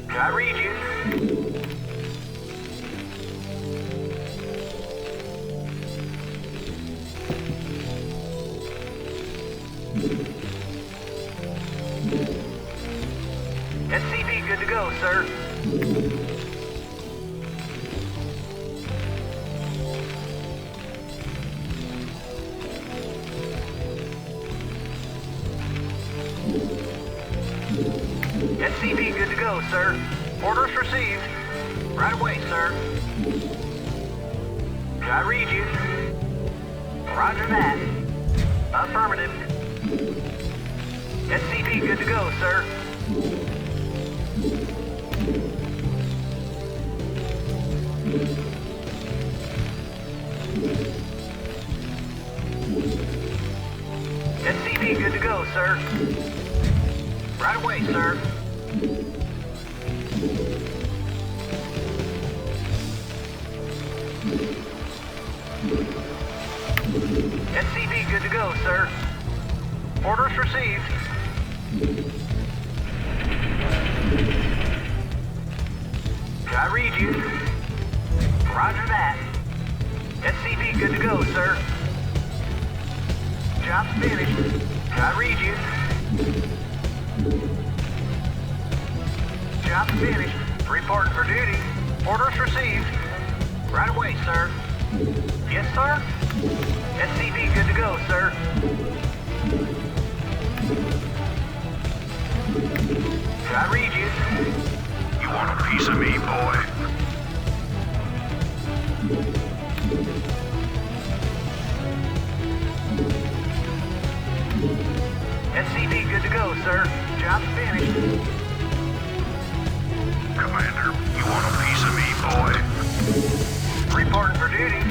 I read you. SCV good to go, sir. SCV good to go, sir. Orders received. Right away, sir. I read you. Roger that. Affirmative. SCV good to go, sir. SCV good to go, sir. Right away, sir. SCV good to go, sir. Orders received. I read you. Roger that. SCV good to go, sir. Job's finished. I read you. Job's finished. Reporting for duty. Orders received. Right away, sir. Yes, sir. SCV good to go, sir. I read you. You want a piece of me, boy? SCV good to go, sir. Job's finished. Commander, you want a piece of me, boy? Reporting for duty.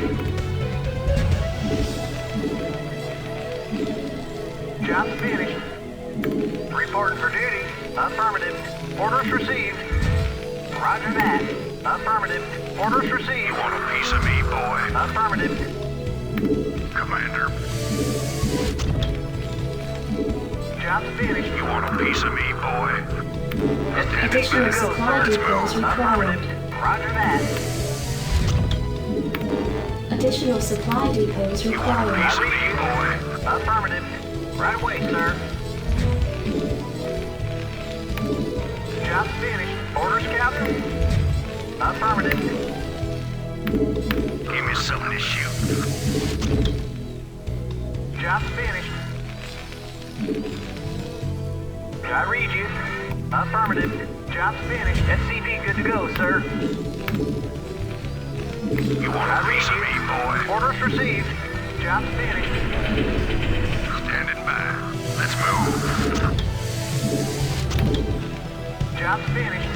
Job's finished. Reporting for duty. Affirmative. Orders received. Roger that. Affirmative. Orders received. You want a piece of me, boy? Affirmative. Commander, Job's finished. you want a piece of me, boy? SCV good Additional to go, supply sir. depots required. Affirmative. Roger that. Additional supply depots You want a required. piece of me, boy? Affirmative. Right away, sir. Job's finished. Orders, Captain? Affirmative. Give me something to shoot. Job's finished. I read you. Affirmative. Job's finished. SCV good to go, sir. You want a piece of me, boy? Orders received. Job's finished. Standing by. Let's move. Job's finished.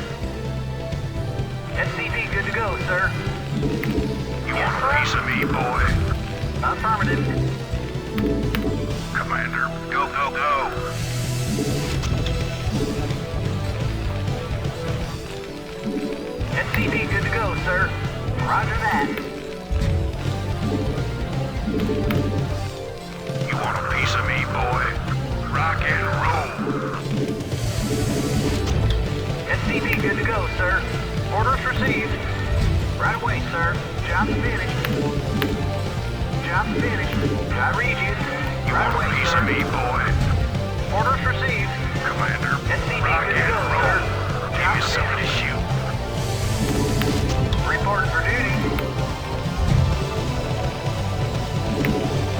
SCV good to go, sir. You want a piece of me, boy? Affirmative. Commander, go, go, go. SCV good to go, sir. Roger that. You want a piece of me, boy? Rock and roll. SCV good to go, sir. Orders received. Right away, sir. Job's finished. Job's finished. I read you. You Right want away, a piece sir. of me, boy? Orders received. Commander, SCV rock good to and go, roll. sir. Give me Job's something to finished. shoot. Reporting for duty.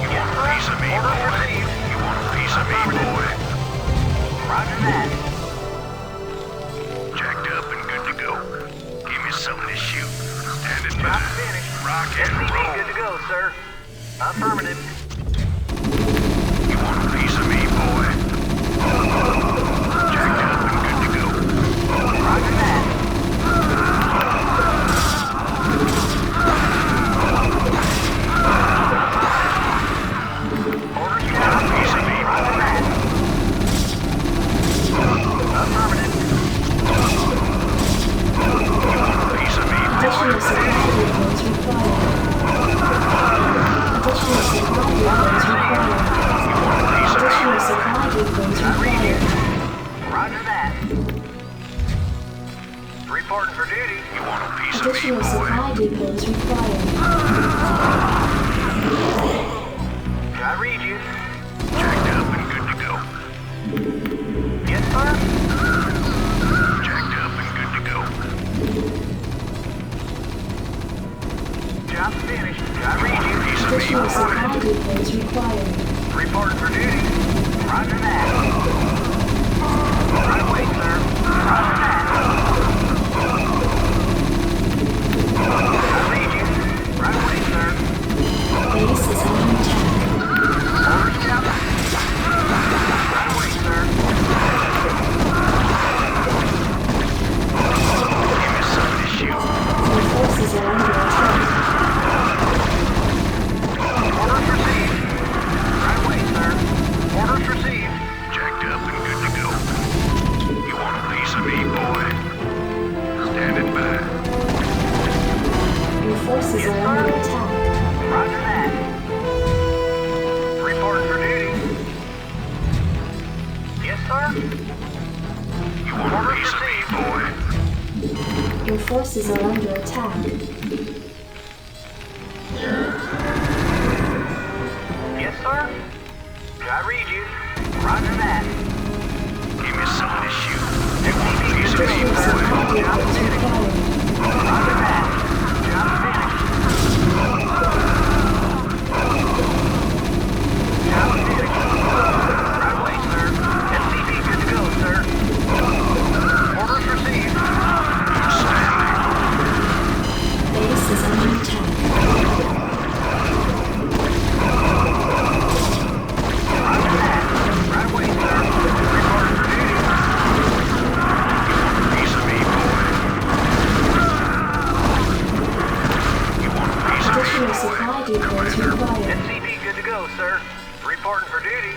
You want a piece of me, Orders boy? received. You want a piece of me, boy? Roger that. Jacked up and good to go. Give me something to shoot. Standing by. Job's finished. Rock and SCV roll. good to go, sir. Affirmative. You want a piece of me, duty. You want a piece of me, Additional boy? supply depots required. I read you. Jacked up and good to go. Yes, sir. Jacked up and good to go. Job finished. I read you. Piece of me, Additional boy. supply depots required. Reporting for duty. Roger that. Right away, sir. Roger that. I read you. Right away, sir. Base is under attack. Orders, Captain. Right away, sir. Give me something to shoot. Your forces are under attack. Orders received. Right away, sir. Orders received. Jacked up and good to go. You want a piece of me, boy? Standing by. Your forces are under attack. Roger that. Reporting for duty. Yes, sir. You want a piece of me, boy? Your forces are under attack. Yes, sir. I read you. Roger that. Give me something to shoot. FTV, Piece of good me, to go, sir. boy. Job Depots finished. required. Roger that. Job finished. Job finished. Right away, sir. FTV, good to go, sir. Orders received. Standing. Base is under attack. Roger that. Right away, sir. Reporting for duty. Piece of me, boy. You want a piece of me, Additional boy? supply depots required. SCP, good to go, sir. Reporting for duty.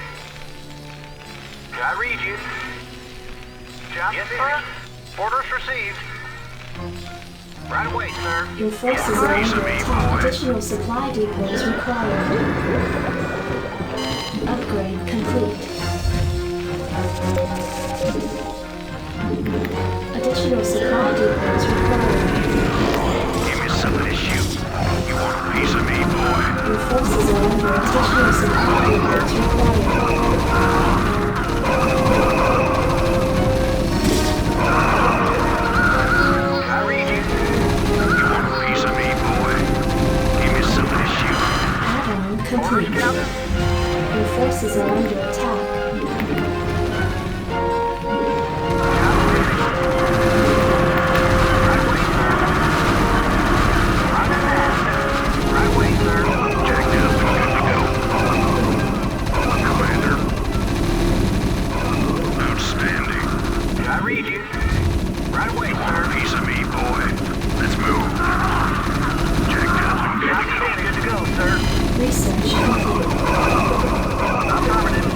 I read you. Job yes, finished. Sir. Orders received. Right away, sir. Your forces are under attack. Additional supply depots required. Upgrade complete. Additional supply depots required. Give me something to shoot. You want a piece of me, boy? Your forces are under additional supply depots required. I read you. You want a piece of me, boy? Give me something to shoot. Add-on Orders, complete. Captain. Your forces are under attack. Job finished. Right away, sir. Roger that. Right away, sir. Jacked up and good to go. Commander. Outstanding. I read you. Right away, You want a sir. piece of me, boy? Let's move. Jacked up and good Job to go. finished. Good to go, sir. Research complete. Affirmative.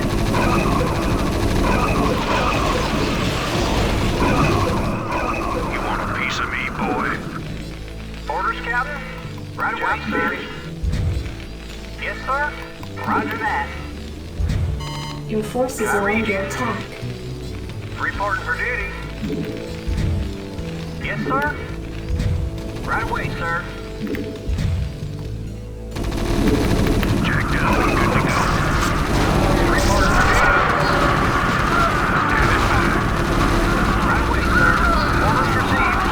You want a piece of me, boy? Orders, Captain. Right away, sir. Yes, sir. Roger that. Your forces are under attack. Reporting for duty. Yes, sir. Right away, sir. Jacked up and good to go. Reporting for duty. Right away, sir. Orders received.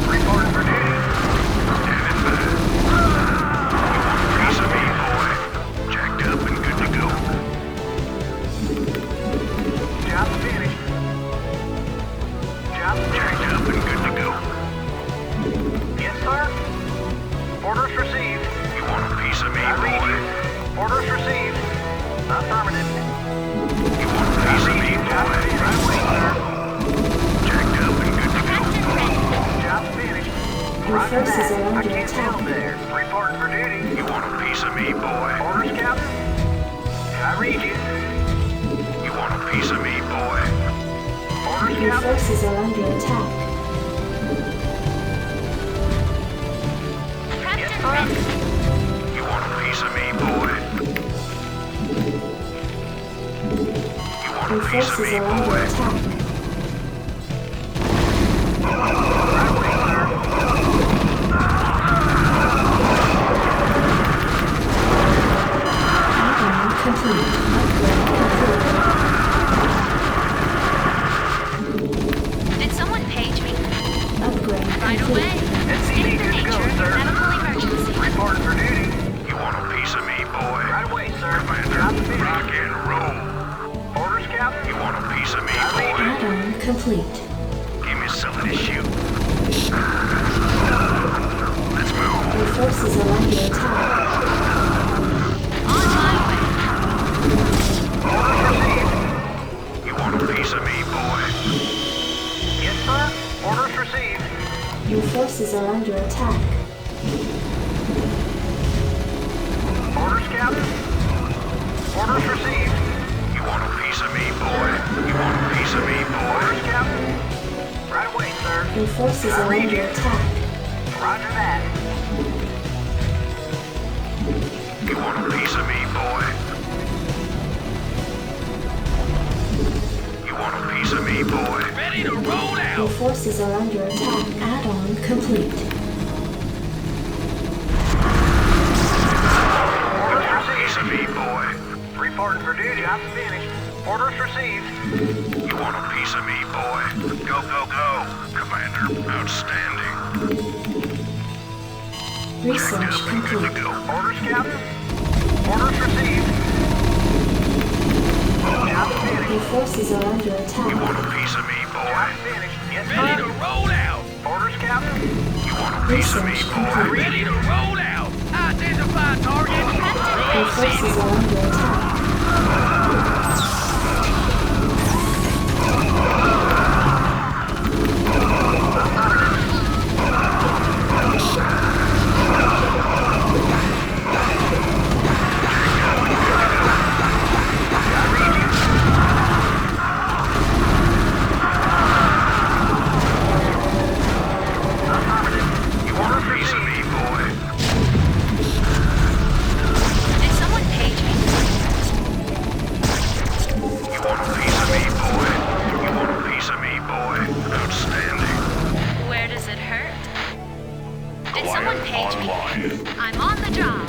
Reporting for duty. Standing by. You want a piece of me, boy? Jacked up and good to go. Job finished. Job Jacked finished. up and good to go. Yes, sir. Orders received. You want a piece of me, I read boy? you. Orders received. Affirmative. You want a piece of me, Job boy? finished. Right away, sir. Jacked up and good to go. Job finished. Your Roger forces that. are I under can't tell attack. there. Reporting for duty. You want a piece of me, boy? Orders, Captain. I read you. You want a piece of me, boy? Orders, Your Captain. forces are under attack. Yes, sir. You want a piece of me, boy? You want a Your piece of forces me, are under boy? attack. complete. Upgrade complete. Did someone page me? Upgrade Right complete. away. State the nature of your medical emergency. Reporting for duty. You want a piece of me, boy? Right away, sir. Commander, Job finished. rock and roll. Orders, Captain. You want a piece of me, I read boy? Add-on complete. Give me something to shoot. Let's move. Your forces are under attack. On my way. Orders received. You want a piece of me, boy? Yes, sir. Orders received. Your forces are under attack. Orders, Captain. Orders received. You want a piece of me, boy? You want a piece of me, boy? Orders, Captain. Right away, sir. Your forces are under attack. Roger that. You want a piece of me, boy? You want a piece of me, boy? Ready to roll Your out! forces are under attack. Add-on complete. Orders A piece of received. me, boy? Reporting for duty. Job finished. Orders received. You want a piece of me, boy? Go, go, go! Commander, outstanding. Research Up and good to complete. go. Orders, Captain. Orders received. Job Your finished. forces are under You attack. want a piece of me, boy? Job finished. Yes, Ready to sir. roll out! Orders, Captain. You want a piece of me, Research boy? complete. Ready to roll out! Identify target! Your forces are under attack. You want a piece of me, boy? Did someone page me? You want a piece of me, boy? You want a piece of me, boy? Outstanding. Where does it hurt? Did someone page me? I'm on the job.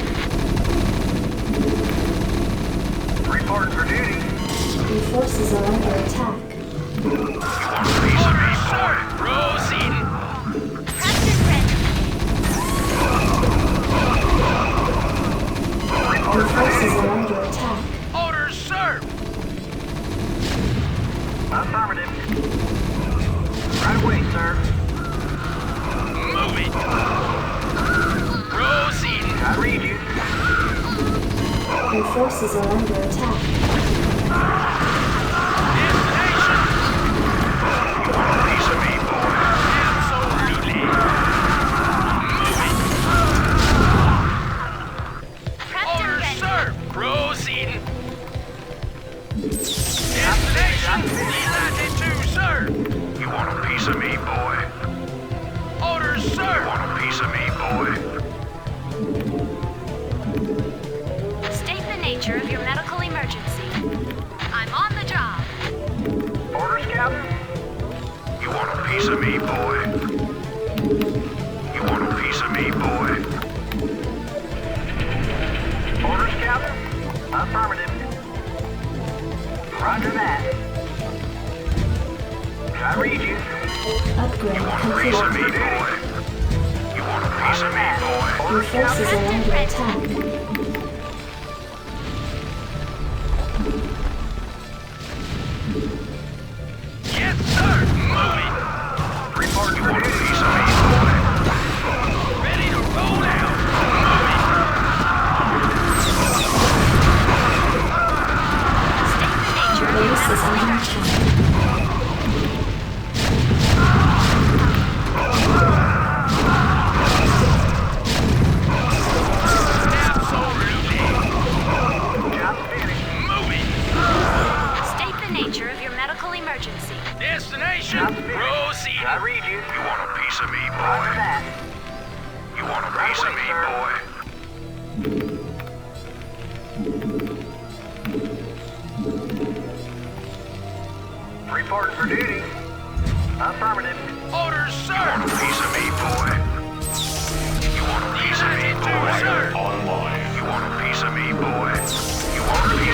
Reporting for duty. Your forces are under attack. You want a piece of me, boy? Proceed. Practice ready. Your forces are under attack. Orders, sir. Affirmative. Right away, sir. Move it. Proceed. I read you. Your forces are under attack. Destination. You want a piece of me, boy? Absolutely. Move it. Practice Orders, ready. sir. Proceed. Destination. Delighted to, sir. You want a piece of me, boy? Orders, sir. You want a piece of me, boy? State the nature of your medical emergency. I'm on the job. Orders, Captain. You want a piece of me, boy? You want a piece of me, boy? Orders, Captain. Affirmative. Roger that. I read you. Upgrade You want a piece of me, complete. boy? You want a piece of me, boy? Your Orders, forces Captain. are under attack. Yes, sir. Move it. Reporting You for want a duty. piece of me, boy? Ready to roll out. Move it. State the nature of your Base is medical under emergency. attack. Absolutely. Job finished. Move it. State the nature of your medical emergency. Destination. Job finished. Proceed. I read you. You want a piece of me, Roger boy? that. You want a Right piece of away, me, sir. boy? Reporting for duty. Affirmative. Orders, sir. You want a piece of me, boy? You want a piece of me, boy? Sir. Online. You want a piece of me, boy? You want a piece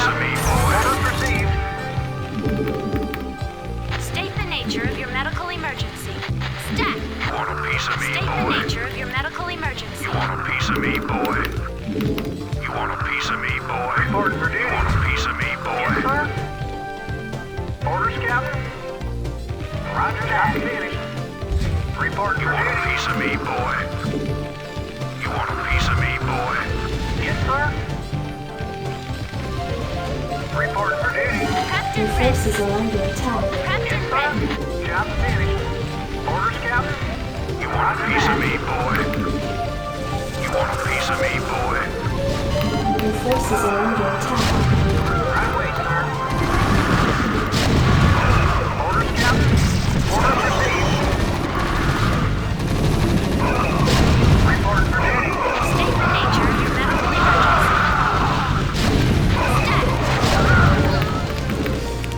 Reporting for duty. Prepped Your and ready. forces are under attack. Prepped and ready. Job finished. Orders, Captain? You want a piece of me, boy? You want a piece of me, boy? Your forces are under attack. Right away, sir. Orders, Captain? Orders received. Reporting for duty. State the nature of your medical emergency.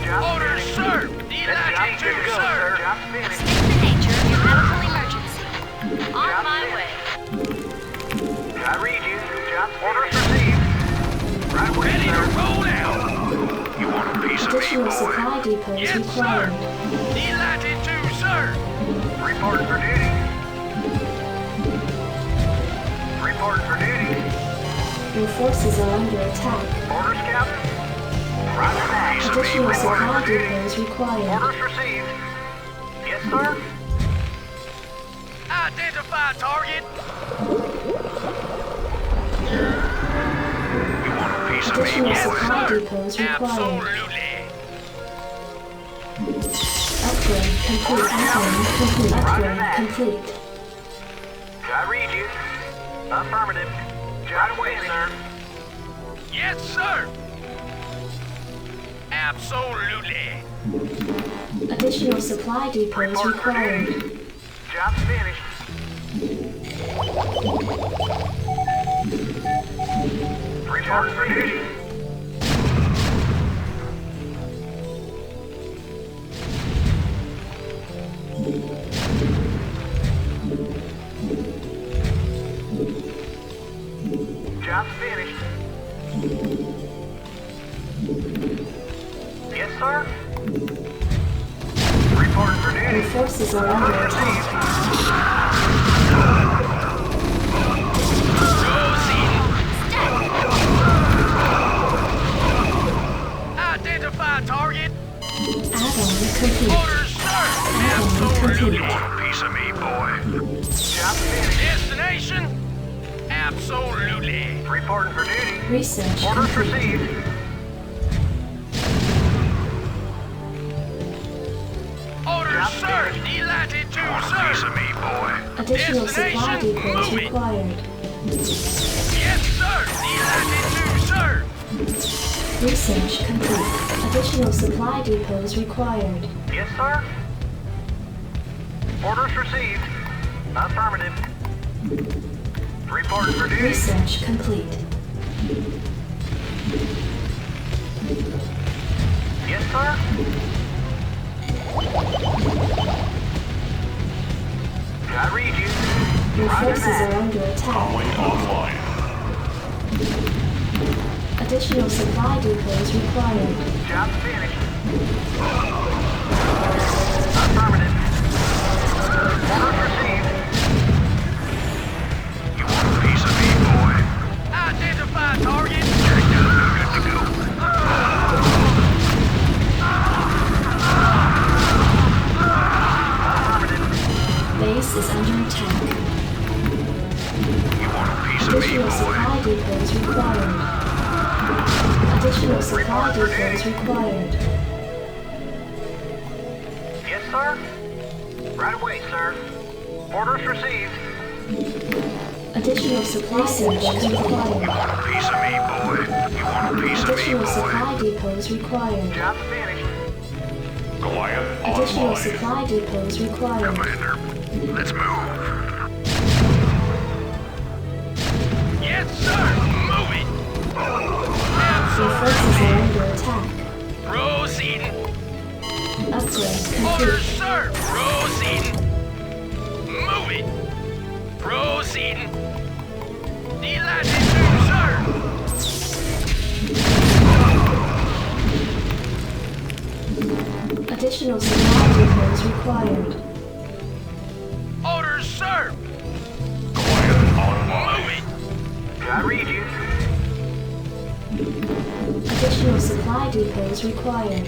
Job Orders, finished. sir! That Delighted job's good to, to go, sir! sir. Job finished. State the nature of your medical emergency. On my way. I read you. Job orders received. Right away, Ready to sir. roll out! You want a piece of me, Additional boy? supply depots Yes, sir! required. Delighted to, sir! Reporting for duty. Reporting for duty. Your forces are under attack. Orders, Captain? Roger that. Piece of me, Additional boy? supply depots required. Orders received. Yes, sir. Identify target! You want a piece of me, Additional boy? supply depots required. Absolutely! Upgrade complete. Upgrade complete. I read you. Affirmative. Right away, sir. Yes, sir! Absolutely! Additional supply depots Reporting for required. duty. Job finished. Reporting for duty. Job finished. Yes, sir. Reporting for Your duty. forces are under Orders attack. Identify target! Add-on complete. Orders, sir! Absolutely! You want a piece of me, boy? Job finished. Destination? Absolutely! Reporting for duty. Research Orders complete. received. Orders, sir! Delighted to, You want a piece sir! of me, boy? Additional supply Destination, depots moving. required. Yes, sir! Delighted to, sir! Research complete. Additional supply depots required. Yes, sir. Orders received. Affirmative. Reporting for duty. Research complete. Yes, sir. I read you. Your Roger forces that. are under attack. Online. Additional supply depots required. Job finished. Affirmative. Orders received. You want a piece of me, boy? Identify target! Check down, good to go. Base is under attack. You want a piece of me, Additional boy? supply depots required. Additional supply depots required. Yes, sir. Right away, sir. Orders received. Additional supply depots You required. want a piece of me, boy? You want a piece of me, Additional boy? supply depots required. Job finished. Goliath Additional supply depots required. Commander, let's move. Yes, sir! Moving! Your forces are under attack. Proceeding! Upgrade Orders, complete. sir! Proceeding! Moving! Proceeding! Delighted to, sir! Additional supply depots required. Orders, sir! Goliath online. Moving! I read you. Additional supply depots required.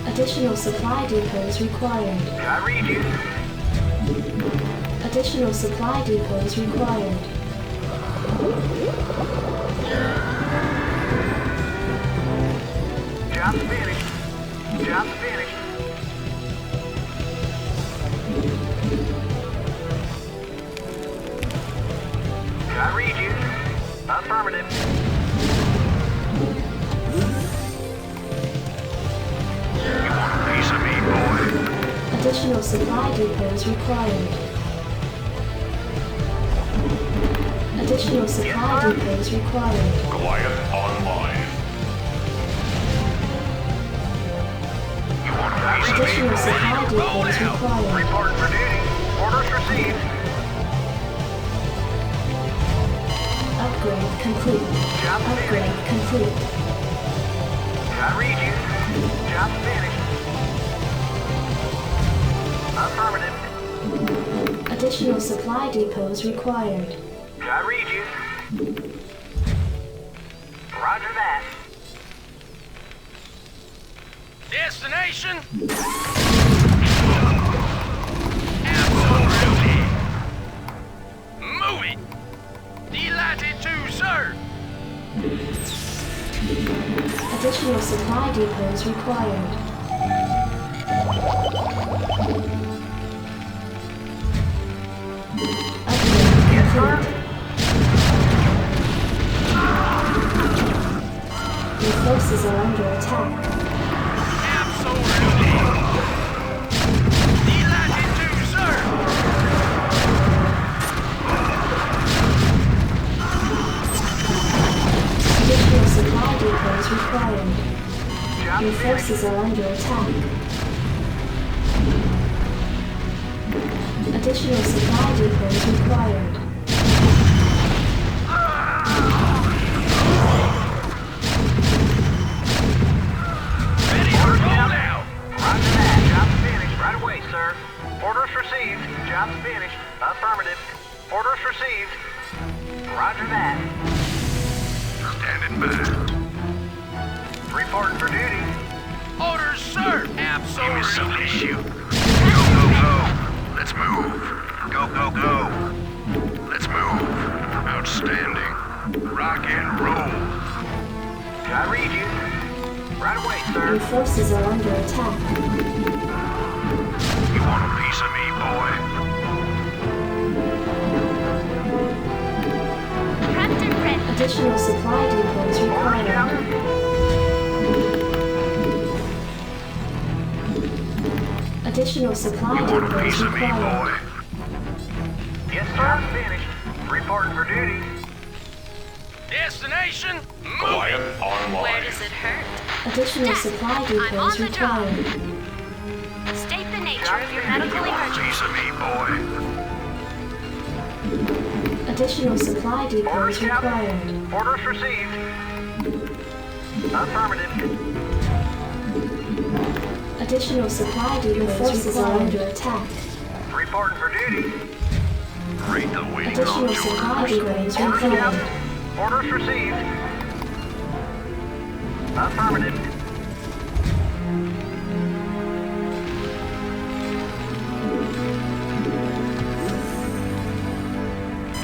Additional supply depots required. I read you. Additional supply depots required. supply depots required. Additional supply depots required. Goliath online. You want a piece of me, Additional boy? supply Roll depots out. required. Reporting for duty. Orders received. Upgrade complete. Upgrade complete. I read you. Job finished. Affirmative. Additional supply depots required. I read you. Roger that. Destination? Absolutely. Move it. Delighted to, sir. Additional supply depots required. Upgrade complete. Your forces are under attack. Absolutely. Delighted to, sir. Additional supply depots required. Job Your finished. forces are under attack. Additional supply depots required. Ready to roll out. Roger that. Job finished. Right away, sir. Orders received. Job finished. Affirmative. Orders received. Roger that. Standing by. Reporting for duty. Orders, sir. Absolutely. Give me something to shoot. Go, go, go. Let's move. Go, go, go. Let's move. Outstanding. Rock and roll. I read you. Right away, Your sir. forces are under attack. You want a piece of me, boy? Prepped and ready. Additional supply depots Orders, required. Captain. Additional supply You want a depots piece of me, required. boy? Yes, sir. Finished. Reporting for duty. Destination? Move. Goliath Where online. does it hurt? Additional Dad, supply I'm depots on the job. required. State the nature of your medical You want a emergency. piece of me, boy? Additional supply Orders, depots required. Captain. Orders received. Affirmative. Additional supply depots forces are under attack. Reporting for duty. Rate the waiting Additional on supply orders. depots Orders, required. Captain. Orders received. Affirmative.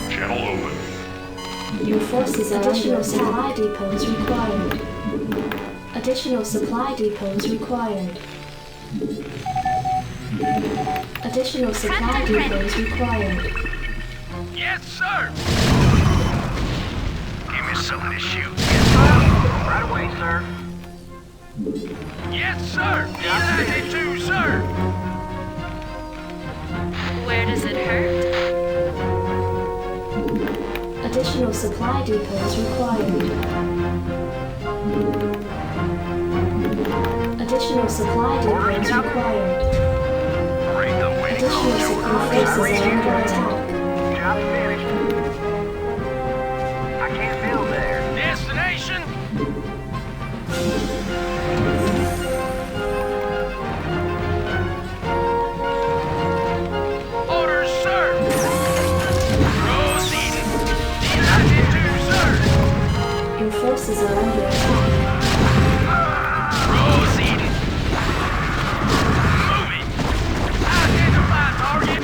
Channel open. Your forces are additional supply depots required. Additional supply depots required. Additional supply depots required. Yes, sir. Give me something to shoot. Right away, sir. Yes, sir. Delighted to, sir. Where does it hurt? Additional supply depots required. Additional supply depots required. Rate the waiting Additional on supply orders. forces are under attack. Job finished. I can't build there. Destination? Orders, sir. Proceeding. Delighted to, sir. Your forces are under attack. Proceeding. Moving. Identify target.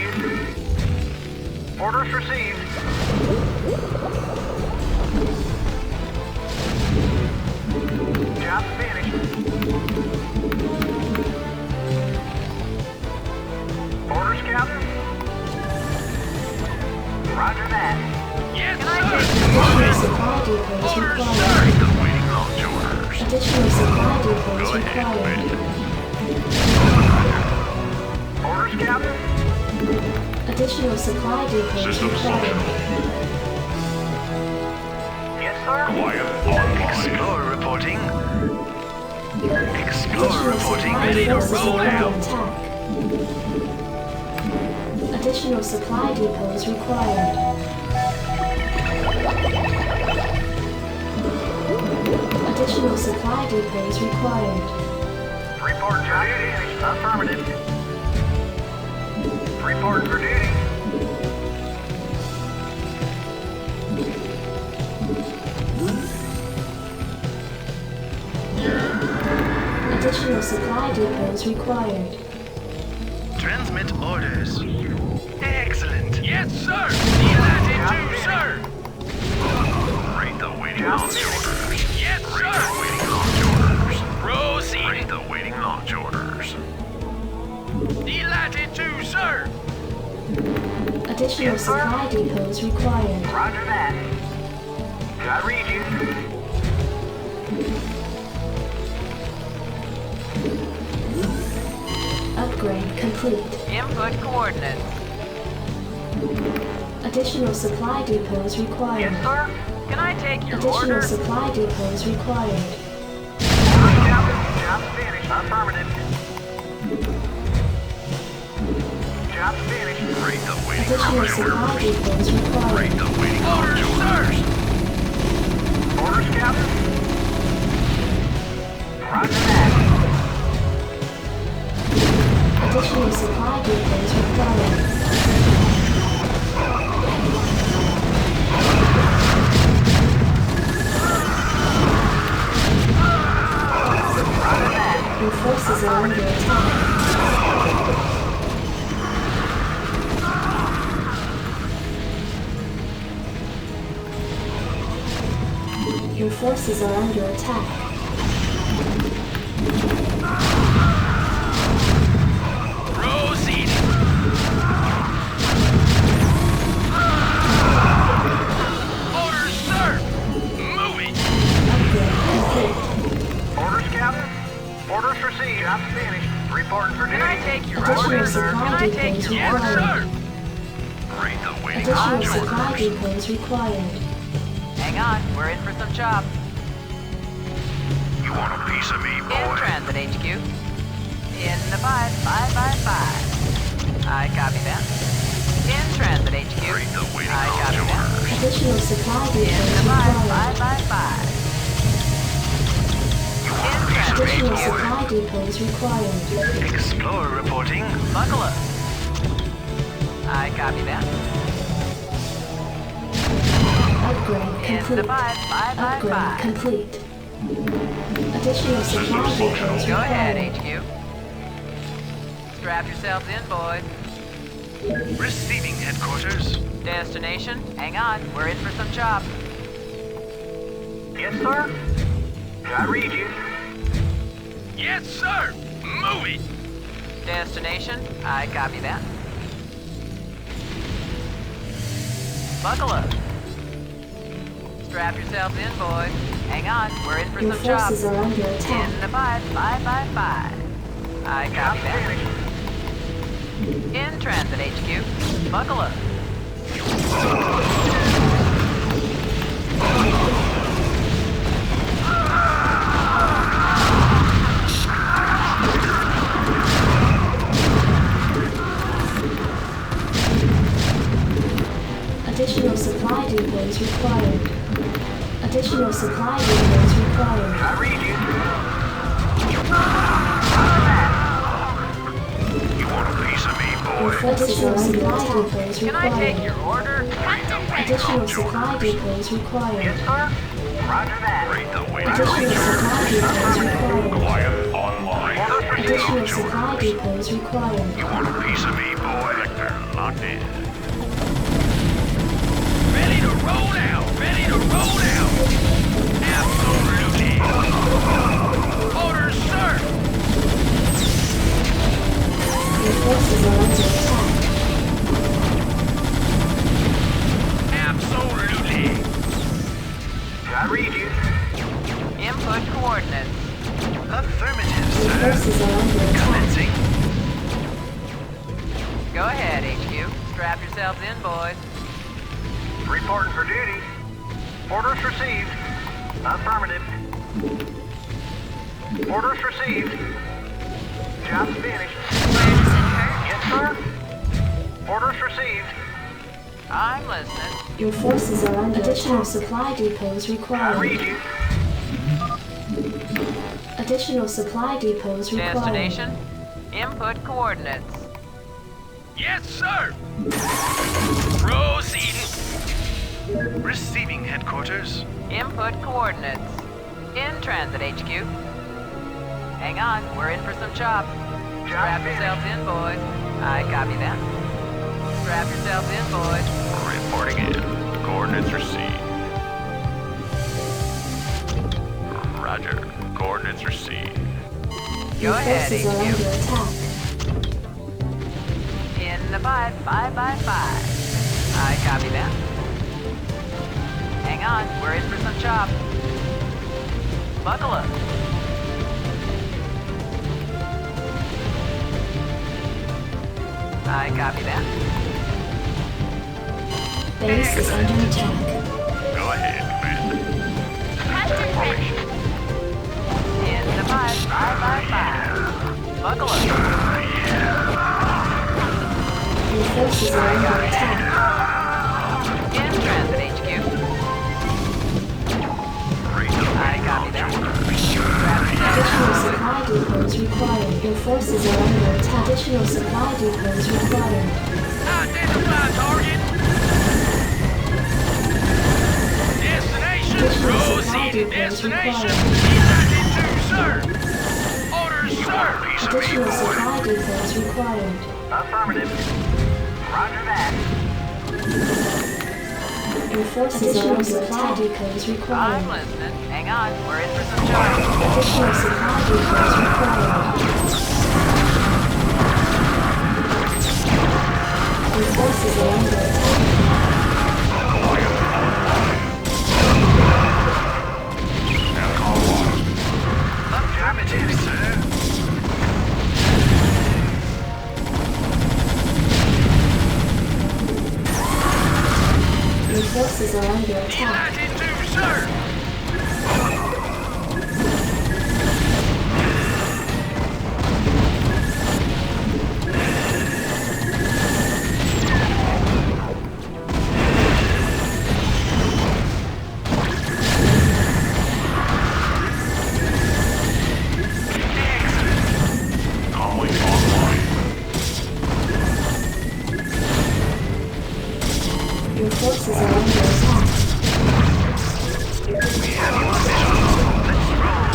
you. Orders received. Job finished. Orders, Captain. Roger that. Yes, Can I sir. Additional supply depots Orders, required. sir. Awaiting launch orders. Additional supply depots Go ahead, required. Orders, Captain. Additional supply depots Systems required. functional. Yes, sir. Quiet online. Explorer reporting. Explorer Additional reporting. supply Ready to forces roll are under out. attack. Additional supply depots required. Additional supply depots required. Report for duty. Affirmative. Report for duty. Additional supply depots required. Transmit orders. Excellent. Yes, sir. Latitude, sir. Rate the waiting launch orders. Yes, sir. Rate the waiting launch orders. Proceed. Rate the waiting launch orders. Latitude, sir. Additional Yes, sir. supply depots required. Roger that. I read you. Upgrade complete. Input coordinates. Additional supply depots required. Yes, sir. Can I take your Additional order? supply depots required. Orders, Captain. Job finished. Affirmative. Job finished. Rate the waiting Additional launch supply orders. depots required. Rate the waiting launch orders. Orders, Captain. Roger that. Additional supply depots required. Your forces are under attack. Your forces are under attack. Proceed. Orders, sir. Moving. Upgrade complete. Orders, Captain. Orders received. Job finished. Reporting for duty. Can I take your Additional order? supply Can I take depots your Yes, order? required. sir. Rate the waiting Additional launch supply orders. depots required. Hang on, we're in for some chops. You want a piece of me, In boy? transit, HQ. In the 555. I copy that. In transit, HQ. Rate the waiting I launch copy that. orders. Additional supply In depots the required. 555. You want a In piece of me, Additional boy? supply depots required. Explorer reporting. Buckle up. I copy that. Upgrade In complete. the Upgrade 555. complete. Additional supply Systems depots functional. Go ahead, required. HQ. Strap yourselves in, boys. Receiving headquarters. Destination, hang on, we're in for some chops. Yes, sir. I read you. Yes, sir. Moving. Destination, I copy that. Buckle up. Strap yourselves in, boys. Hang on, we're in for Your some chops. forces are under attack. In the 555. I Job copy that. finished. In transit, HQ. Buckle up. Additional supply depots required. Additional supply depots required. I read you. You want a piece of me, Your boy? forces are under attack. Can I take your order? Additional supply depots required. Yes, sir. Roger that. Rate the waiting Additional launch supply orders. depots required. Goliath online. Additional supply depots required. You want a piece of me, boy? Vector locked in. Ready to roll out! Ready to roll out! Absolutely! Orders, sir! Your forces are under attack. Absolutely! I read you. Input coordinates. Affirmative, Your forces are under attack. Commencing. Go ahead, HQ. Strap yourselves in, boys. Reporting for duty. Orders received. Affirmative. Orders received. Job's finished. Where does it hurt? Yes, sir. Orders received. I'm listening. Your forces are under additional supply depots I required. read you. Additional supply depots required. Destination. Input coordinates. Yes, sir! Proceeding. Receiving headquarters. Input coordinates. In transit, HQ. Hang on, we're in for some chop. Strap yourselves in, boys. I copy that. Strap yourselves in, boys. Reporting in. Coordinates received. Roger. Coordinates received. Go Your ahead, forces are HQ. under attack. In the 5 by 5. I copy that. Hang on, we're in for some chop. Buckle up. I copy that. Base is under attack. Go ahead, Commander. Captain ready. In the 5 by 5. Buckle up. Your forces are under attack. In transit, HQ. I copy that. Strap Additional yourselves in. supply depots required. Your forces are under attack. Additional supply depots required. Identify target. Destination. Additional supply Proceeding. depots Destination. required. E92, sir. Orders, sir. Piece of me, Additional boy. supply depots required. Affirmative. Roger that. Your forces are under supply depots I'm required. listening. Hang on, we're in for some chop. Additional supply depots required. Your forces are under attack. Affirmative, sir. Your forces are under attack. E92, sir. Comlink online. Your forces are under attack. We have you on visual. Let's roll.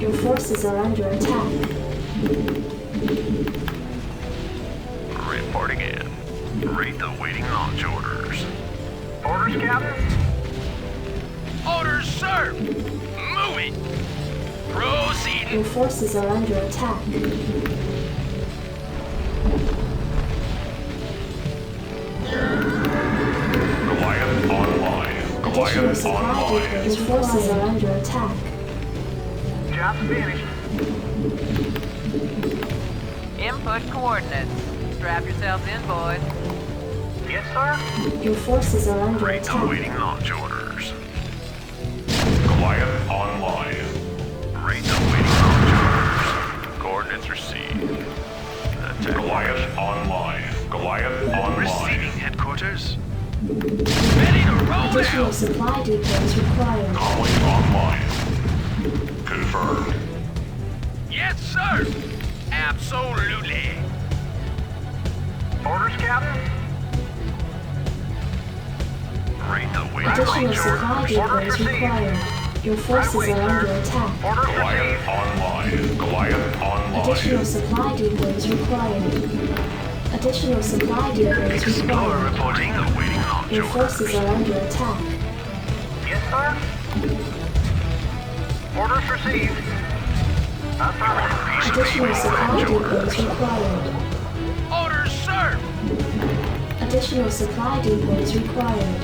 Your forces are under attack. Reporting in. Rate the waiting launch orders. Orders, Captain? Orders, sir. Moving. Proceeding. Your forces are under attack. Goliath online. Additional Goliath supply online. depots. Your forces are under attack. Job's finished. Input coordinates. Strap yourselves in, boys. Yes, sir. Your forces are under Rate the attack. waiting launch orders. Goliath online. Rate the waiting launch orders. Coordinates received. Attack. Goliath online. Goliath online. Receiving headquarters. Ready to roll Additional out. supply depots required. Comlink online. Confirmed. Yes, sir. Absolutely. Orders, Captain. Rate the waiting Additional on supply Jordans. depots required. Your forces are under attack. Orders Goliath received. online. Goliath Additional online. supply depots required. Additional supply depots Explorer required. reporting the waiting on Your forces Jordans. are under attack. Yes, sir. Orders received. Affirmative. Additional supply depots required. Orders, sir! Additional supply depots required.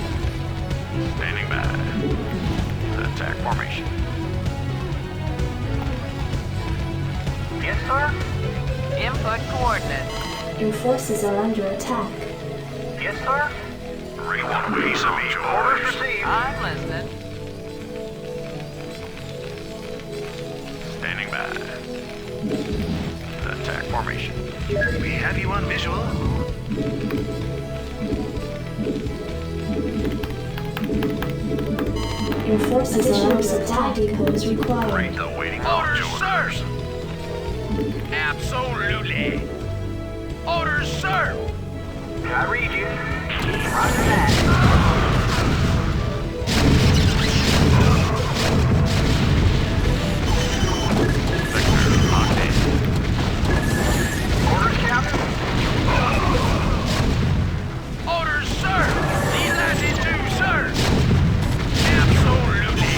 Standing by. Attack formation. Yes, sir. Input coordinates. Your forces are under attack. Yes, sir. Rate the waiting on Orders Jordans. received. I'm listening. Standing by. Attack formation. We have you on visual. Your forces are under supply depots Rate required. the waiting on Jordans. Absolutely. Orders, sir! I read you. Roger that. Sector locked in. Orders, Captain. Orders, sir! D-latitude, sir! Absolutely.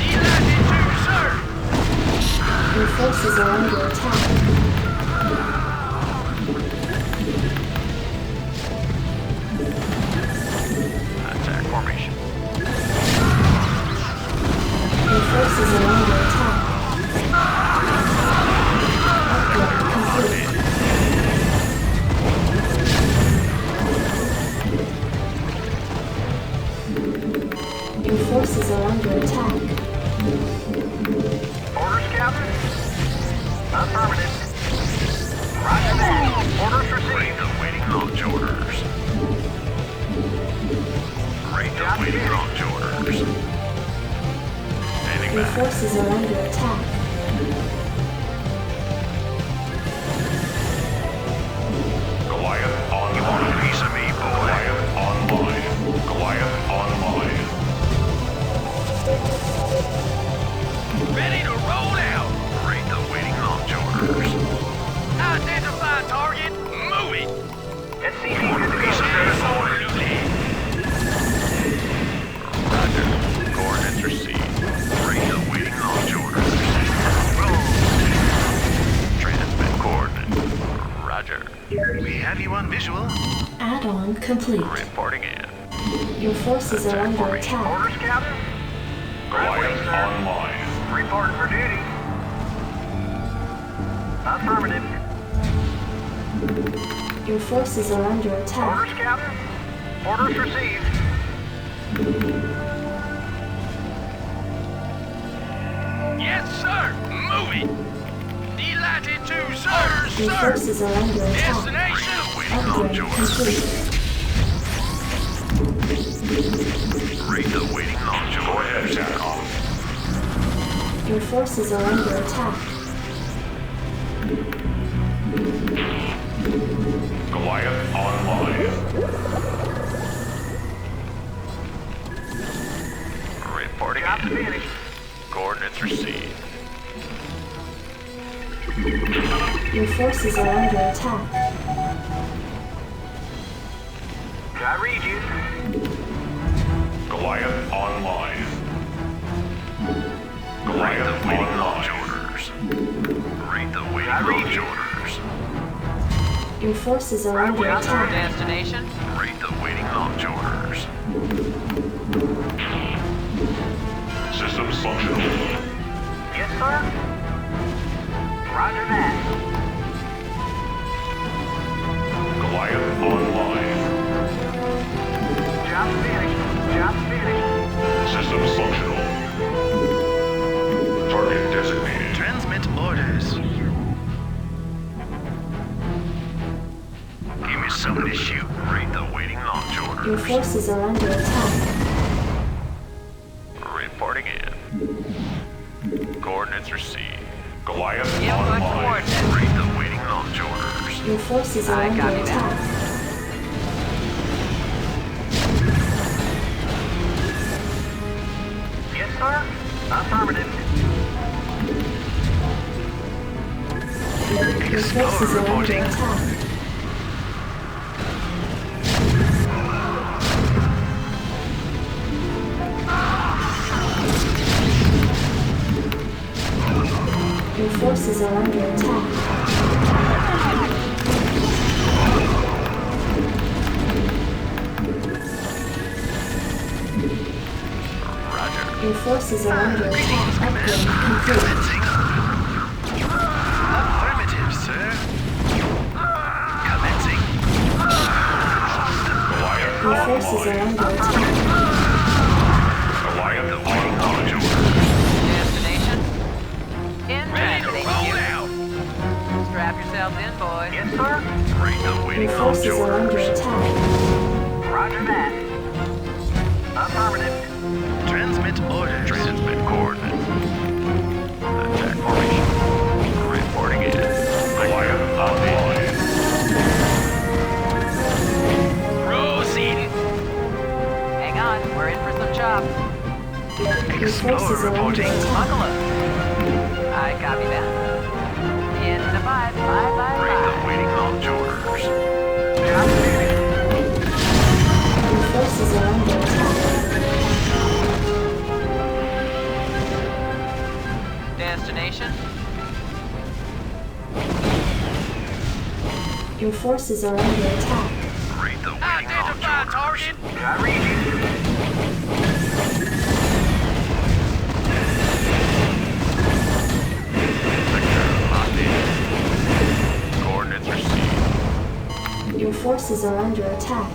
D-latitude, sir! Your forces are under attack. Attack formation. Your forces are under attack. Upgrade complete. Your forces are under attack. Orders, Captain. Affirmative. Roger that. Orders Rate received. the waiting launch orders. Rate the waiting launch orders. Standing Your by. forces are under attack. Goliath You want a online. piece of me, boy? Goliath online. Goliath online. Ready to roll out. Rate the waiting launch orders. Identify target. Move it. SCV good to go, sir. Absolutely. Roger. Coordinates received. Rate the waiting launch orders. Transmit coordinates. Roger. We have you on visual. Add-on complete. Reporting in. Your forces are under attack. Orders, Captain. Right away, Goliath sir. online. Reporting for duty. Affirmative. Your forces are under attack. Orders, Captain. Orders received. Yes, sir. Move it. D-latitude, sir. Your Sir. forces are under attack. Destination. Waiting launch Upgrade orders. complete. Rate the waiting launch Go ahead, orders. SATCOM. Your forces are under attack. Goliath online. Reporting Job in. finished. Coordinates received. Your forces are under attack. I read you. Goliath online. Rate the Goliath waiting launch online. orders. Rate the waiting I read launch you. orders. Your forces are under Right, attack. Destination. Rate the waiting launch orders. Systems functional. Yes, sir. Roger that. Goliath online. Job finished. Job finished. Systems functional. Target designated. Transmit orders. Give me something to shoot. Rate the waiting launch Your orders. forces are under attack. Reporting in. Coordinates Coordinates received. Goliath Input online. coordinates. Read the waiting launch orders. Your forces are I under copy that. attack. Yes, sir. Affirmative. Your forces are under attack. Your forces are under attack. Roger. Your forces are under attack. Upgrade complete. Affirmative, sir. Commencing. Goliath Your forces are online. under attack. Goliath The waiting launch online. orders. Destination? In Ready to transit roll HQ. out. Strap yourselves in, boys. Yes, sir. Read the waiting Your launch forces are under orders. attack. Roger that. Affirmative. Transmit orders. Transmit coordinates. Attack formation. Reporting in. Goliath online. Proceeding. Hang on, we're in for some chops. Your forces are under attack. Buckle up. I copy that. In the 5, 5, 5, Read the 5. waiting launch orders. Job finished. Your forces are under attack. Destination? Your forces are under attack. Read the waiting launch orders. I read you. Locked in. Coordinates received. Your forces are under attack.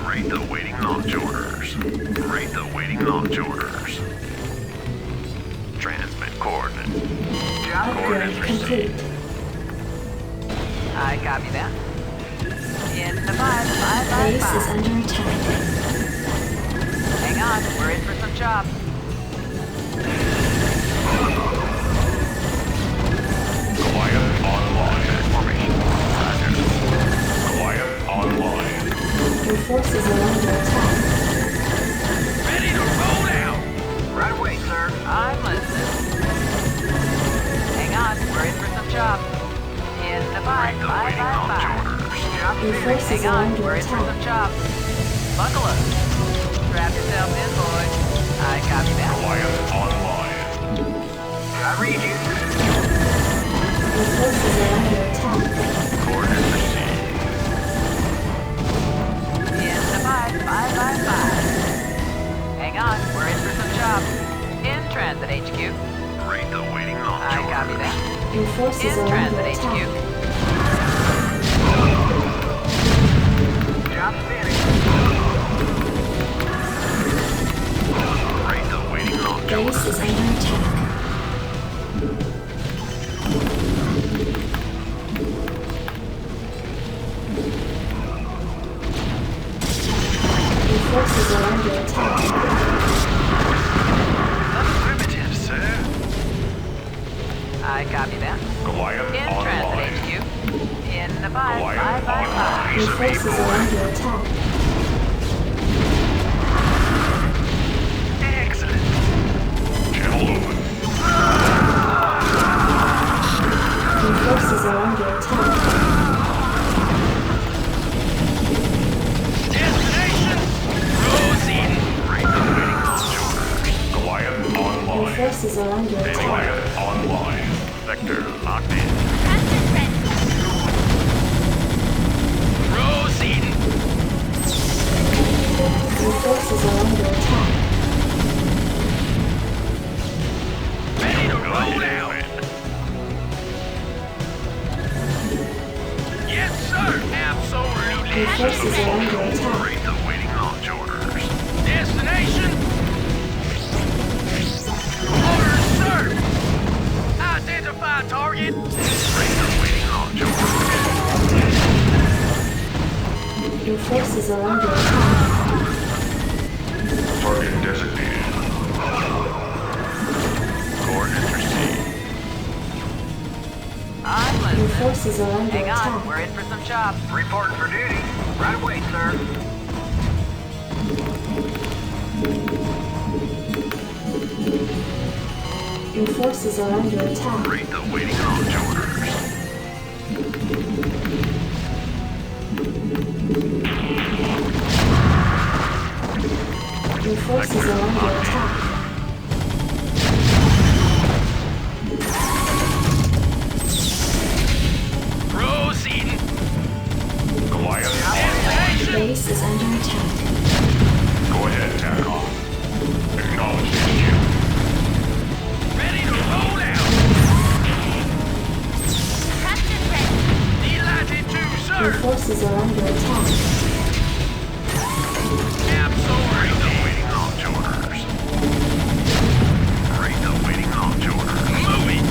Read the waiting launch orders. Read the waiting launch orders. Transmit coordinates. Job Upgrade finished. complete. I copy that. In the 5, 5, 5, Base is 5. under attack. Hang on, we're in for some chops. Goliath online. Formation. Roger. Goliath online. Your forces are under attack. Ready to roll out. Right away, sir. I'm listening. Hang on, we're in for some chops. In the 5, Read the 5, waiting 5, launch 5. orders. Job Your finished. forces Hang are on, under we're in for some attack. chops. Buckle up. Strap yourselves in, boys. I copy that. Goliath online. I read you. Your forces are under attack. Coordinates received. In the 5, 5, 5, 5. Hang on, we're in for some chops. In transit HQ. Read the waiting launch I orders. copy that. Your forces In are under transit attack. HQ. Job finished. Read the waiting launch Base orders. is under attack. Your forces are under attack. Affirmative, sir. I copy that. Goliath In transit online. HQ. In the 5, Goliath 5, 5, 5. Your forces are under attack. Excellent. Channel open. Your forces are under attack. Destination. Proceeding. Read the waiting launch orders. Goliath Your online. forces are under attack. Goliath online. Vector locked in. Transit ready. Proceeding. Your forces are under attack. Ready to roll out. Yes, sir. Absolutely. Your forces are under attack. Read the waiting launch orders. Destination. Orders, sir. Identify target. Read the waiting launch orders. Your forces are under attack. forces are under Hang on, attack. we're in for some chops. Reporting for duty. Right away, sir. Your forces are under attack. Read the waiting launch orders. Your forces are under attack. Proceeding. Goliath The base is under attack. Go ahead, TACOM. Acknowledge HQ. Ready to roll out. Captain ready. Delighted to, Your sir. forces are under attack. Absolutely. Read the waiting launch orders. Read the waiting launch orders. Moving.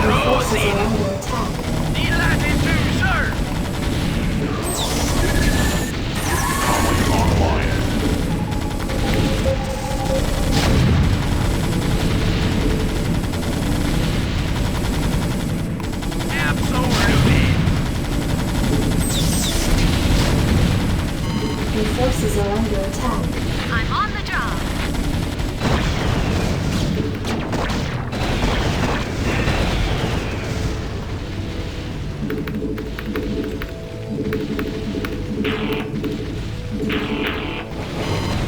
Your forces are Proceeding. under attack. Delighted to, sir. Comlink online. Absolutely. Your forces are under attack. I'm on the job.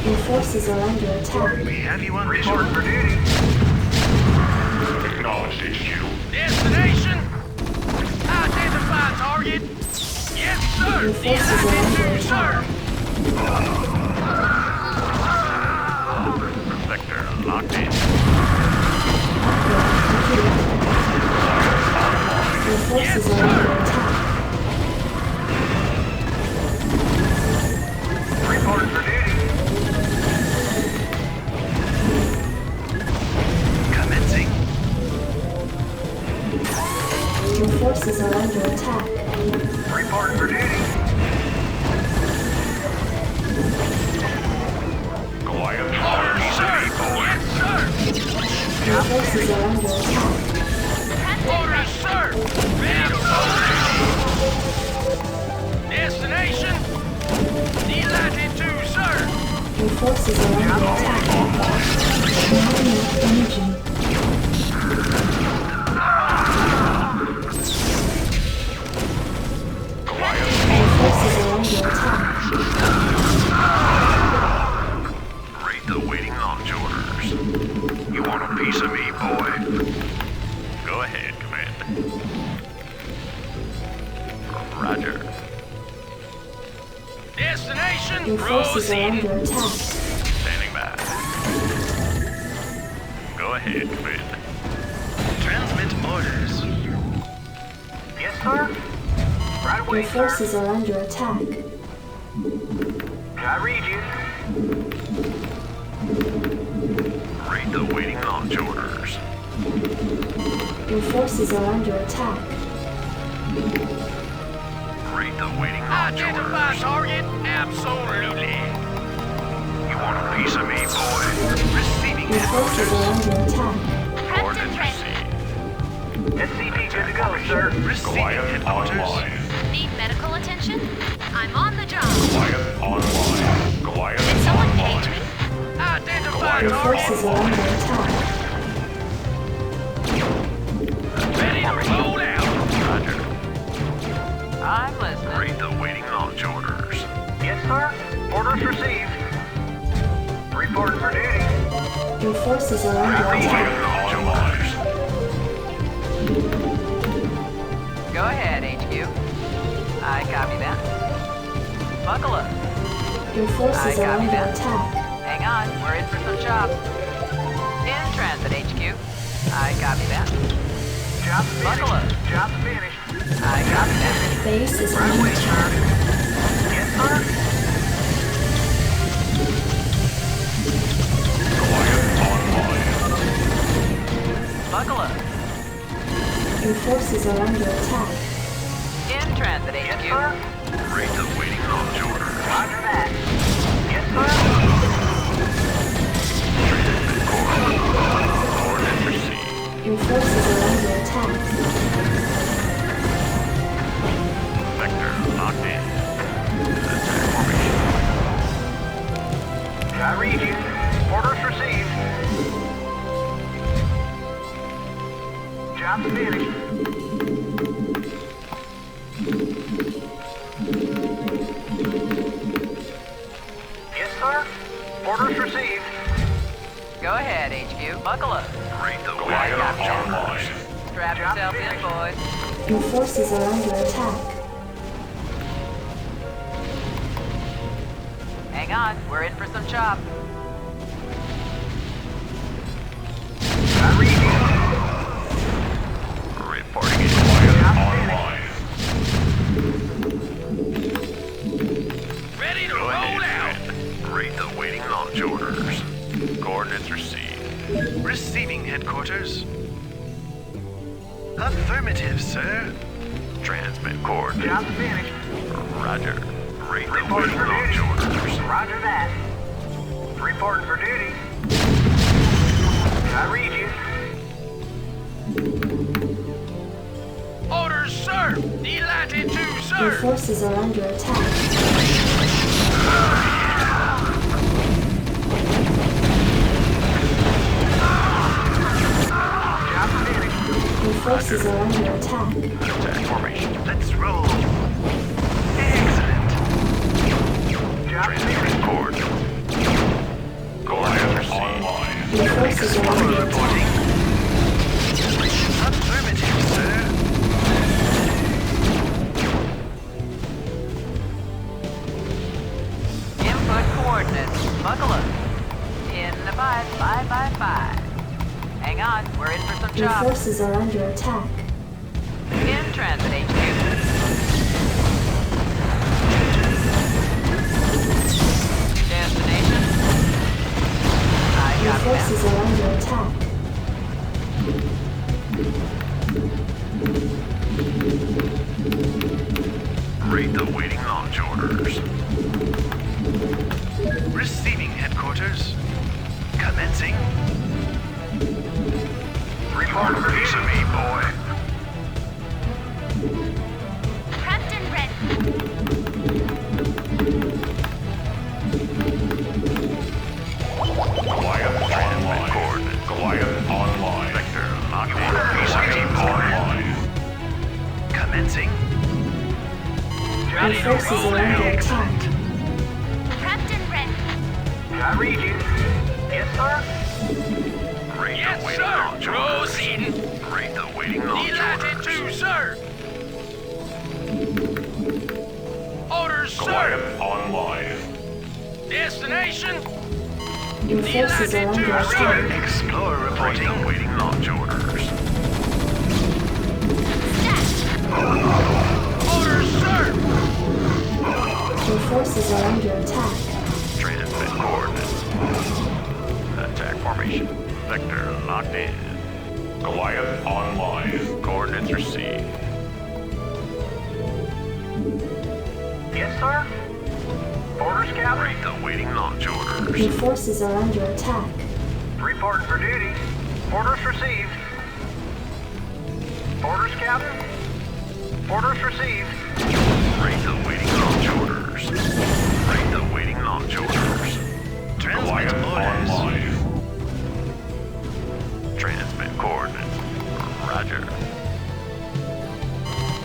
Your forces are under attack. We have you on Reporting for duty. Acknowledged HQ. Destination. Identify target. Yes, sir. Your forces are under Delighted to, sir. attack. Vector locked in. Your forces are under attack. Reporting for duty. Commencing. Your forces are under attack. Reporting for duty. Goliath Yes, online. sir. Your forces are under attack. Orders, sir. Ready to roll. Destination. Delighted to, sir. Your forces are under attack. Not enough energy. Goliath Your forces are under attack. Read the waiting launch orders. You want a piece of me, boy? Go ahead, Commander. Roger. Destination. Your forces are under Proceeding. attack. Standing by. Go ahead, Commander. Transmit orders. Yes, sir. Right away, Your sir. forces are under attack. I read you. Read the waiting launch orders. Your forces are under attack. Read the waiting launch Identify orders. Target. Absolutely. You want a piece of me, boy? Receiving Your forces are under attack. Captain orders ready. received. SCP good to go, sir. Receiving Goliath headquarters. online. Need medical attention? I'm on the job. Goliath online. Goliath Did someone page online. me? Identify Your target. forces are under attack. Ready to roll out. Roger. I'm listening. Read the waiting launch orders. Yes, sir. Orders received. Reporting for duty. Your forces are under attack. Goliath online. Go ahead, HQ. I copy that. Buckle up. Your forces I are copy under that. attack. Hang on, we're in for some chops. In transit, HQ. I copy that. Job's Buckle up. finished. Job's finished. I copy that. Base is Right under away, sir. attack. Yes, sir. Goliath online. Buckle up. Your forces are under attack. In transit, Yes, HQ. sir. Read the waiting launch orders. Roger that. Yes, sir. Orders received. Your forces are under attack. HQ. Buckle up. Rate the waiting Goliath launch online. orders. Strap yourself in, boys. Your forces are under attack. Hang on, we're in for some chop. I read you. Reporting in. Goliath online. Ready to roll out. Rate the waiting launch orders. Coordinates received. Receiving headquarters. Affirmative, sir. Transmit coordinates. Job finished. Roger. Rate the Reporting waiting for launch duty. orders. Roger that. Reporting for duty. I read you. Orders, sir. Delighted to, Your sir. forces are under attack. Job finished. Your forces are under attack. Attack formation. Let's roll. Excellent. Job Transmit finished. coordinates. Coordinates received. Online. Your forces are under attack. Reporting. Affirmative, sir. Input coordinates. Buckle up. In the 5. Hang on, we're in for some Your chop. forces are under attack. In transit HQ. Destination. I Your got forces that. are under attack. Rate the waiting launch orders. Receiving headquarters. Commencing. Reporting for Piece of duty. me, boy. Prepped and ready. Goliath Transmit online. coordinates. Goliath online. Vector locked in. Piece of me, boy. Online. Commencing. Your Job forces finished. are under attack. Prepped and ready. I read you. Yes, sir. Rate Yes, the waiting sir. launch orders. Proceeding. Rate the waiting launch Delighted orders. to, sir. Orders, sir. Goliath online. Destination. Your forces are under attack. Explorer Rate reporting. the waiting launch orders. Orders, sir. Your forces are under attack. Transmit coordinates. Attack formation. Vector locked in. Goliath online. Coordinates received. Yes, sir. Orders, Captain. Rate the waiting launch orders. Your forces are under attack. Reporting for duty. Orders received. Orders, Captain. Orders received. Rate the waiting launch orders. Rate the waiting launch orders. Transmit Goliath orders. online. Transmit coordinates. Roger.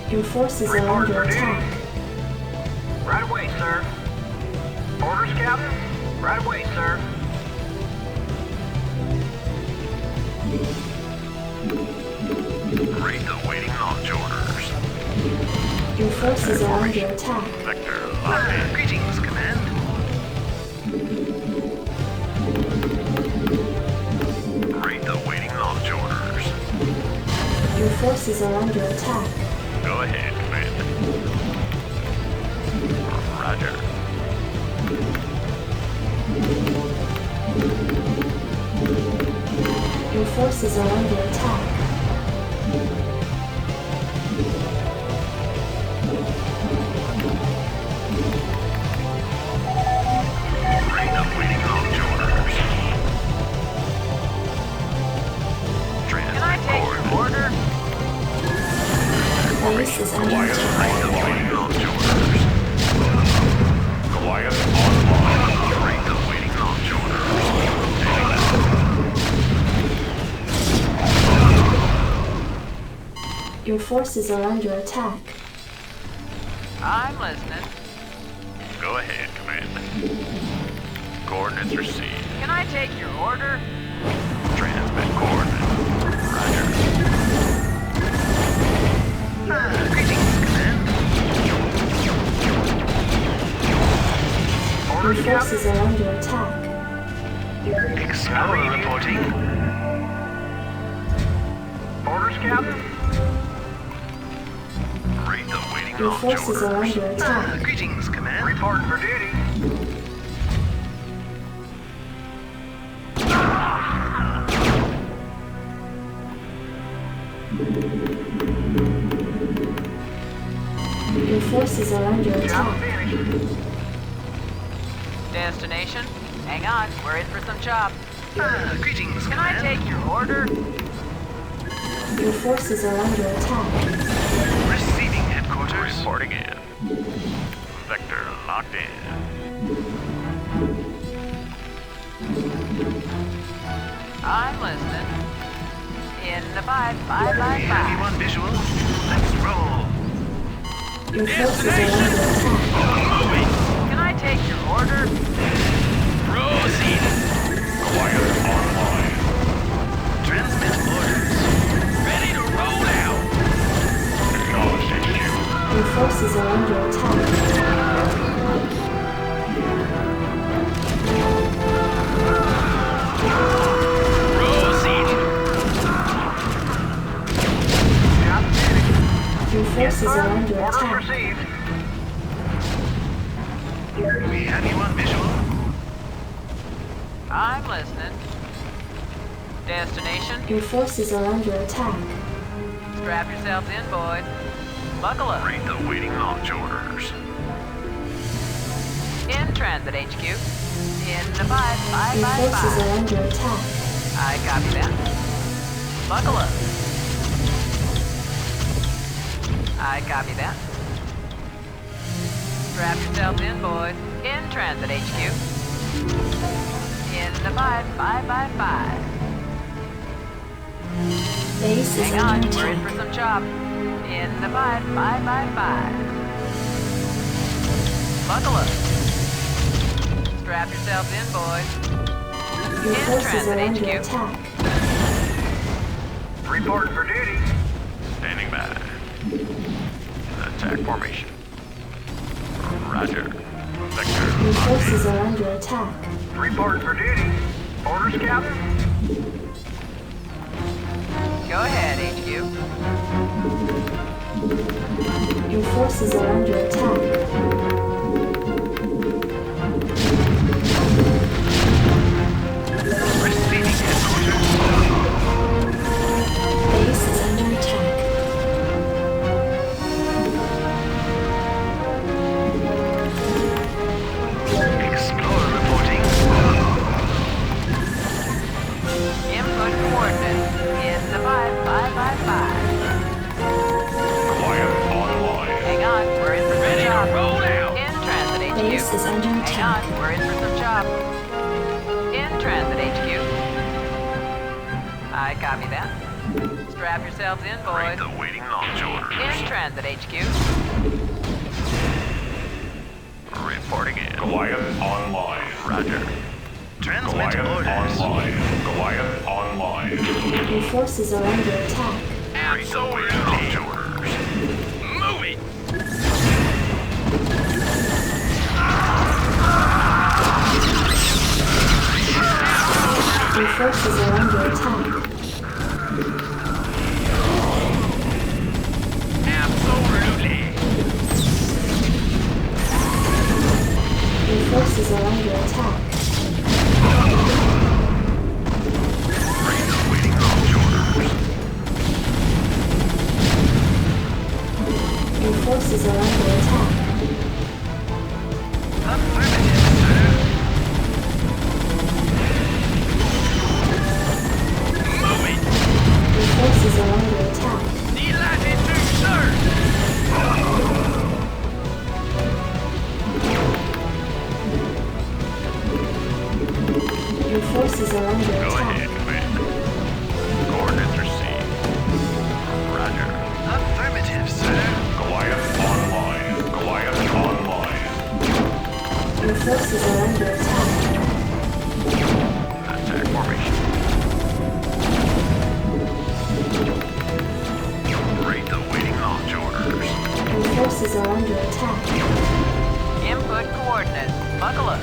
Your forces are Report under for duty. attack. Right away, sir. Orders, Captain. Right away, sir. Rate the waiting launch orders. Your forces are under attack. Vector locked in. Greetings, Command. Rate the waiting launch orders. Your forces are under attack. Go ahead, Commander. Roger. Your forces are under attack. Rate the waiting launch orders. Can I Transmit take your coordinates. order? Base is under Goliath attack. Rate the waiting launch orders. Goliath online. Rate the waiting launch orders. Your forces are under attack. I'm listening. Go ahead, Commander. Coordinates received. Can I take your order? Transmit coordinates. Roger. Greetings, Command. Your Orders, Captain. forces are under attack. Explorer reporting. Orders, Captain. Read the waiting Your launch forces are orders. under attack. Greetings, Command. Reporting for duty. Your forces are under Job attack. finished. Destination? Hang on, we're in for some chop. Greetings, Can I Command. take your order? Your forces are under attack. Receiving headquarters. Reporting in. Vector locked in. I'm listening. In the 5 by Heavy 5. one visual. Let's roll. Your forces are under attack. Can I take your order? Proceed. Goliath online. Transmit orders. Ready to roll out. Acknowledged HQ. Your forces are under attack. Proceed. Job finished. Your forces are under Orders attack. received. We have you on visual. I'm listening. Destination? Your forces are under attack. Strap yourselves in, boys. Buckle up. Read the waiting launch orders. In transit, HQ. In the 5 by Your forces 5. are under attack. I copy that. Buckle up. I copy that. Strap yourselves in, boys. In transit, HQ. In the 5 by 5. Base is Hang on, under we're in for attack. some chop. In the 5 by 5. Buckle up. Strap yourselves in, boys. Your in forces transit, are under HQ. attack. Reporting for duty. Standing by. Attack formation. Roger. Vector Your locked forces in. are under attack. Reporting for duty. Orders, Captain. Go ahead, HQ. Your forces are under attack. Receiving headquarters. Base is under attack. Explorer reporting. Input coordinates. In the 5 by 5. Goliath online. Hang on, we're in for some Ready chop. to roll out. In transit, HQ. Base is under Hang attack. on, we're in for some chop. In transit, HQ. I copy that. Strap yourselves in, Read boys. the waiting launch orders. In transit, HQ. Reporting in. Goliath online. Roger. Transmit Goliath orders. online. Goliath online. Your forces are under attack. Read the waiting launch orders. Move it. Your forces are under attack. Absolutely. Your forces are under attack. Read the waiting launch orders. Your forces are under attack. Affirmative, sir. Move it. Your forces are under attack. Delighted to serve. Your forces are under Go attack. ahead, Commander. Coordinates received. Roger. Affirmative, sir. Goliath online. Goliath online. Your forces are under attack. Attack formation. Rate the waiting launch orders. Your forces are under attack. Input coordinates. Buckle up.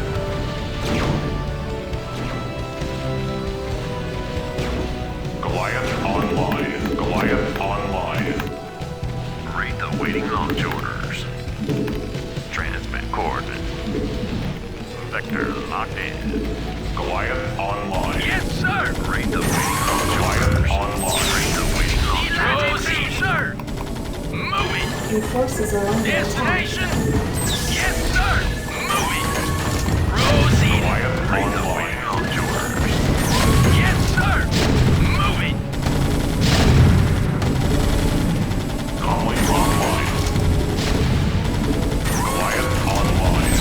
Goliath online. Goliath online. Rate the waiting launch orders. Transmit coordinates. Vector locked in. Goliath online. Yes, sir. Rate the waiting launch Goliath orders. online. Rate the waiting launch orders. Proceed, sir. Moving. Your forces are under attack. Destination. Yes, sir. Moving. Proceed. Goliath Rate the online. waiting launch orders. Yes, sir. Moving. Comlink online. Goliath online.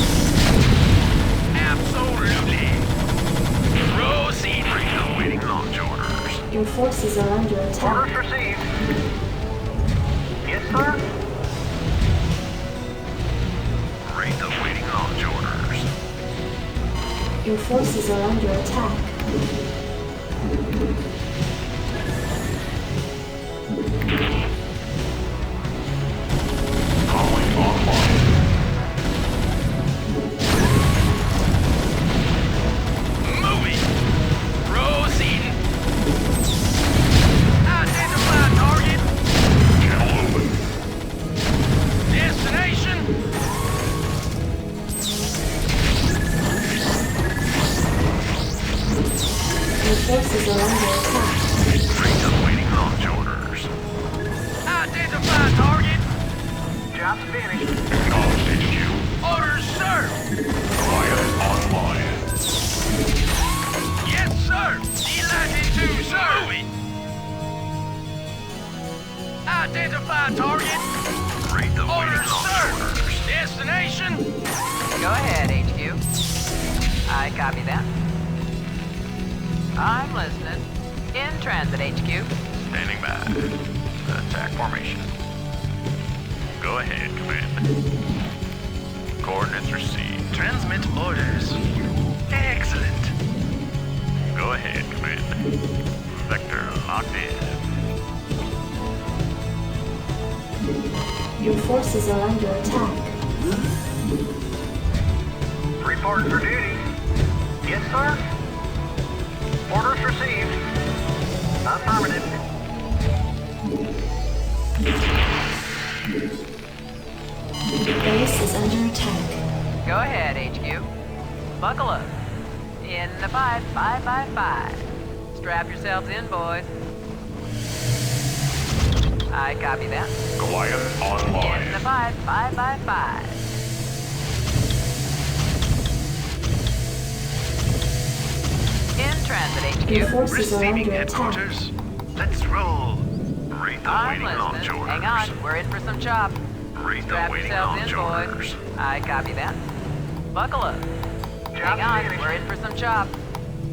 Absolutely. Proceed. Rate the waiting launch orders. Your forces are under Orders attack. received. Yes, sir. Rate the waiting launch orders. Your forces are under attack. Comlink online. Moving. Proceeding. Identify target. Channel open. Destination. Your forces are under attack. Rate the waiting launch orders. Identify target. Job's finished. Comms HQ. Orders, sir. Goliath online. Yes, sir. Latitude, sir. Moving. Identify target. Rate the waiting Orders, launch sir. orders. Destination. Go ahead, HQ. I copy that. I'm listening. In transit, HQ. Standing by. Attack formation. Go ahead, Command. Coordinates received. Transmit orders. Excellent. Go ahead, Command. Vector locked in. Your forces are under attack. Reporting for duty. Yes, sir. Orders received. Affirmative. Base is under attack. Go ahead, HQ. Buckle up. In the 5-5-5-5. Strap yourselves in, boys. I copy that. Goliath In the online. 5-5-5-5. In transit, Your HQ. forces are Receiving under attack. headquarters. Let's roll. Rate the I'm waiting launch listening. orders. Hang on, we're in for some chop. Rate the Strap waiting yourselves launch in, boys. orders. I copy that. Buckle up. Hang Job's on, finished. we're in for some chop.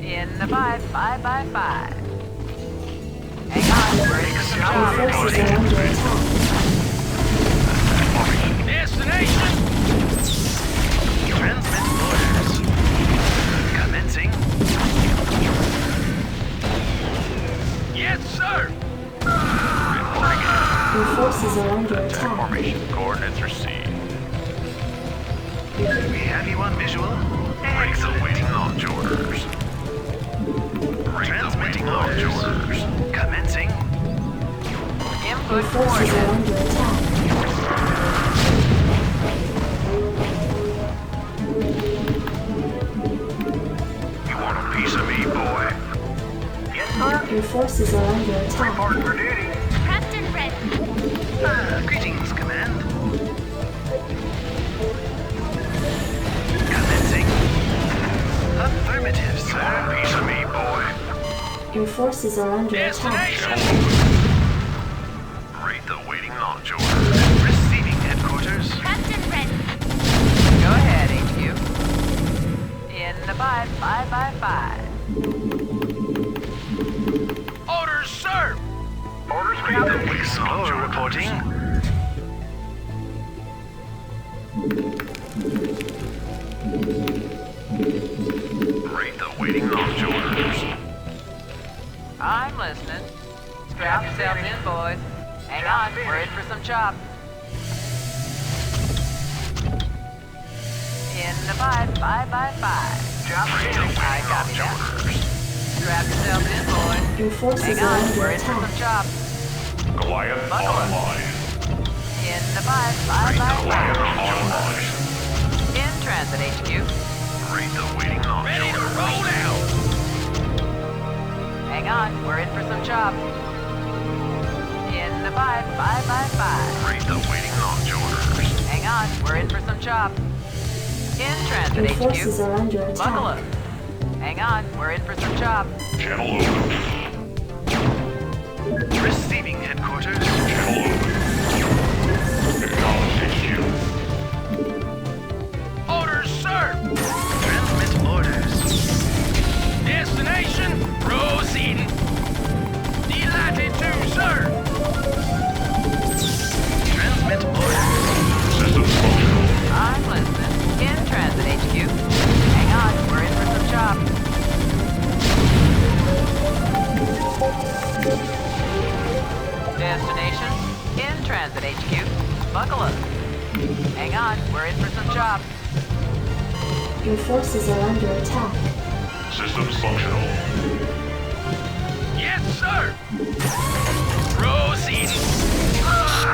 In the 5-5-5-5. Hang on, we're in for some Your chop. forces are under attack. Destination. Transmit orders. Commencing. Yes, sir. Your forces are under Attack attack. formation. Coordinates received. We have you on visual. Rate the waiting launch orders. Rate the waiting launch orders. Commencing. Your Input forces are coordinates. under attack. You want a piece of me, boy? Yes, sir. Your forces are under attack. Reporting for duty. Prepped and ready. Greetings, Command. Commencing. Affirmative, You want a sir. piece of me, boy? Your forces are under attack. Destination. Rate the waiting launch orders. Receiving headquarters. Prepped and ready. Go ahead, HQ. In the 5-5-5-5. Orders, sir. Orders, Rate the Captain. waiting launch Explorer orders. reporting. Rate the waiting launch orders. I'm listening. Strap yourselves in, boys. Hang on, we're in for some chop. In the 5 by 5. Job finished. I copy that. Strap yourselves in, boys. Your forces Hang are on, under we're in for some attack. chop. Goliath Buckle up. online. In the 5 by Goliath 5. online. In transit HQ. Read the waiting launch Ready to order. roll out. Hang on, we're in for some chop. In the 5 by 5. Read the waiting launch orders. Hang on, we're in for some chop. In transit Your forces HQ. are under Buckle up. attack. Hang on, we're in for some chop. Channel open. Receiving headquarters. Channel open. Acknowledge HQ. Orders, sir. Transmit orders. Destination, proceeding. Delighted to, sir. Transmit orders. Systems functional. I'm listening. In transit HQ. Hang on, we're in for some chop. Destination, in transit HQ. Buckle up. Hang on, we're in for some chop. Your forces are under attack. Systems functional. Yes, sir. Proceeding.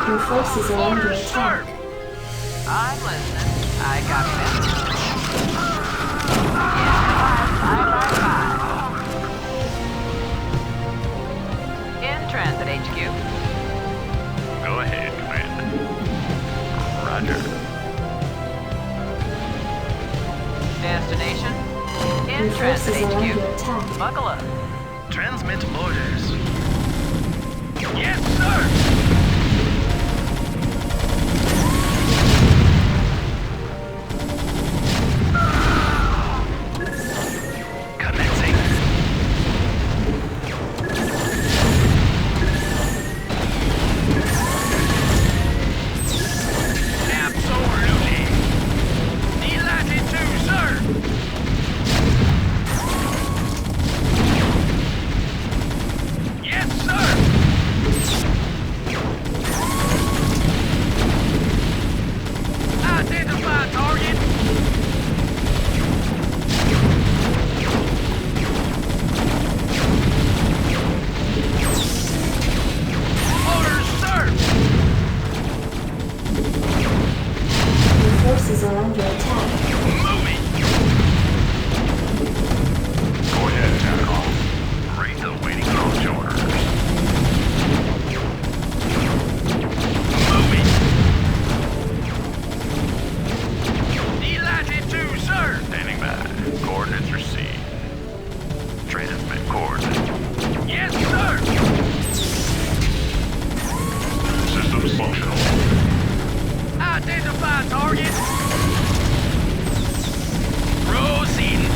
Your forces are under Orders, sir. attack. I'm listening. I copy that. In transit HQ. Go ahead, Commander. Roger. Destination. In Your transit forces are under HQ. attack. Buckle up. Transmit orders. Yes, sir. Commencing. Absolutely. Delighted to, sir. Yes, sir. Identify target. Orders, sir. Your forces are under attack. Moving. Go ahead, TACOM. Read the waiting launch orders. Moving. Delighted to, sir. Standing by. Coordinates received. Transmit coordinates. Yes, sir. Systems functional. Identify target. Proceeding.